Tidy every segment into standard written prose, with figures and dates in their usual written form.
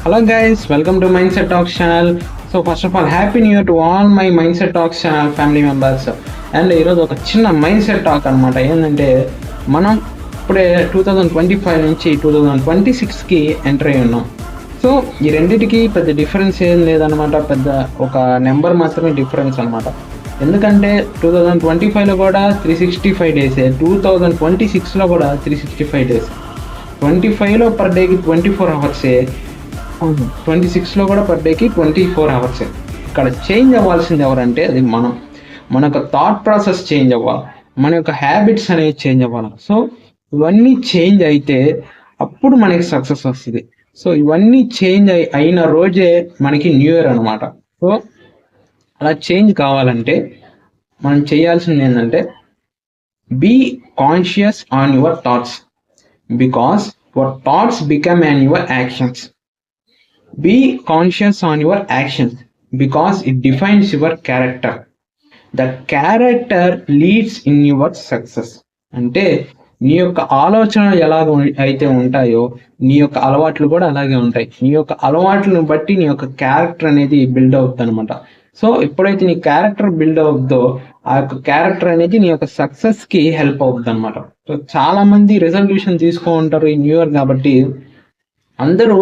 Hello guys, welcome to Mindset Talks channel. So first of all, happy new year to all my Mindset Talks channel family members. And ఈరోజు ఒక చిన్న mind set talk అనమాట. ఏంటంటే మనం ఇప్పుడే 2025 నుంచి 2026కి enter అయ్యి ఉన్నాం. సో ఈ రెండింటికి పెద్ద డిఫరెన్స్ ఏం లేదనమాట, పెద్ద ఒక నెంబర్ మాత్రమే డిఫరెన్స్ అనమాట. ఎందుకంటే 2025లో కూడా 365 డేసే, 2026లో కూడా 365 డేస్. 25లో పర్ డేకి 24 అవర్సే, 26లో కూడా పర్ డేకి 24 అవర్సే. ఇక్కడ చేంజ్ అవ్వాల్సింది ఎవరంటే అది మన యొక్క థాట్ ప్రాసెస్ చేంజ్ అవ్వాలి, మన యొక్క హ్యాబిట్స్ అనేవి చేంజ్ అవ్వాలి. సో ఇవన్నీ చేంజ్ అయితే అప్పుడు మనకి సక్సెస్ వస్తుంది. సో ఇవన్నీ చేంజ్ అయిన రోజే మనకి న్యూ ఇయర్ అనమాట. సో అలా చేంజ్ కావాలంటే మనం చేయాల్సింది ఏంటంటే be conscious on your thoughts, because your thoughts become and your actions. Be conscious on your actions because it defines your character. The character leads in your success. అంటే నీ యొక్క ఆలోచనలు ఎలాగ అయితే ఉంటాయో నీ యొక్క అలవాట్లు కూడా అలాగే ఉంటాయి. నీ యొక్క అలవాట్లను బట్టి నీ యొక్క క్యారెక్టర్ అనేది బిల్డ్ అవుతుంది అనమాట. సో ఎప్పుడైతే నీ క్యారెక్టర్ బిల్డ్ అవుతుందో ఆ యొక్క క్యారెక్టర్ అనేది నీ యొక్క సక్సెస్కి హెల్ప్ అవుతుంది అనమాట. సో చాలా మంది రెజల్యూషన్ తీసుకుంటారు ఈ న్యూ ఇయర్ కాబట్టి, అందరూ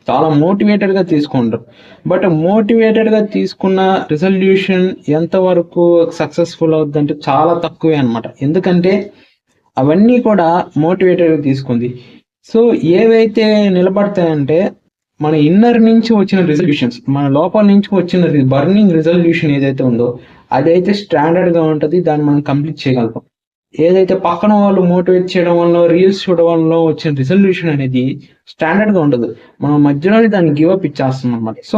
చాలా మోటివేటెడ్గా తీసుకుంటారు. బట్ మోటివేటెడ్గా తీసుకున్న రిజల్యూషన్ ఎంతవరకు సక్సెస్ఫుల్ అవుతుందంటే చాలా తక్కువే అనమాట. ఎందుకంటే అవన్నీ కూడా మోటివేటెడ్గా తీసుకుంది. సో ఏవైతే నిలబడతాయంటే మన ఇన్నర్ నుంచి వచ్చిన రిజల్యూషన్స్, మన లోపల నుంచి వచ్చిన బర్నింగ్ రిజల్యూషన్ ఏదైతే ఉందో అదైతే స్టాండర్డ్గా ఉంటుంది, దాన్ని మనం కంప్లీట్ చేయగలుగుతాం. ఏదైతే పక్కన వాళ్ళు మోటివేట్ చేయడం వల్ల, రీల్స్ చూడడం వల్ల వచ్చిన రిజల్యూషన్ అనేది స్టాండర్డ్గా ఉండదు, మనం మధ్యలోనే దాన్ని గివప్ ఇచ్చేస్తున్నాం అన్నమాట. సో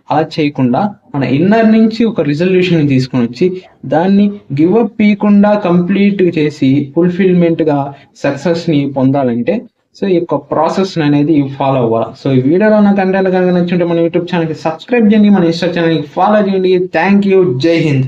అలా చేయకుండా మన ఇన్నర్ నుంచి ఒక రిజల్యూషన్ తీసుకొని వచ్చి దాన్ని గివప్ ఇవ్వకుండా కంప్లీట్ చేసి ఫుల్ఫిల్మెంట్గా సక్సెస్ని పొందాలంటే సో ఈ యొక్క ప్రాసెస్ అనేది ఫాలో అవ్వాలి. సో ఈ వీడియోలో ఉన్న కంటెంట్ కనుక నచ్చుంటే మన యూట్యూబ్ ఛానల్కి సబ్స్క్రైబ్ చేయండి, మన ఇన్స్టా ఛానల్కి ఫాలో చేయండి. Thank you. జై హింద్.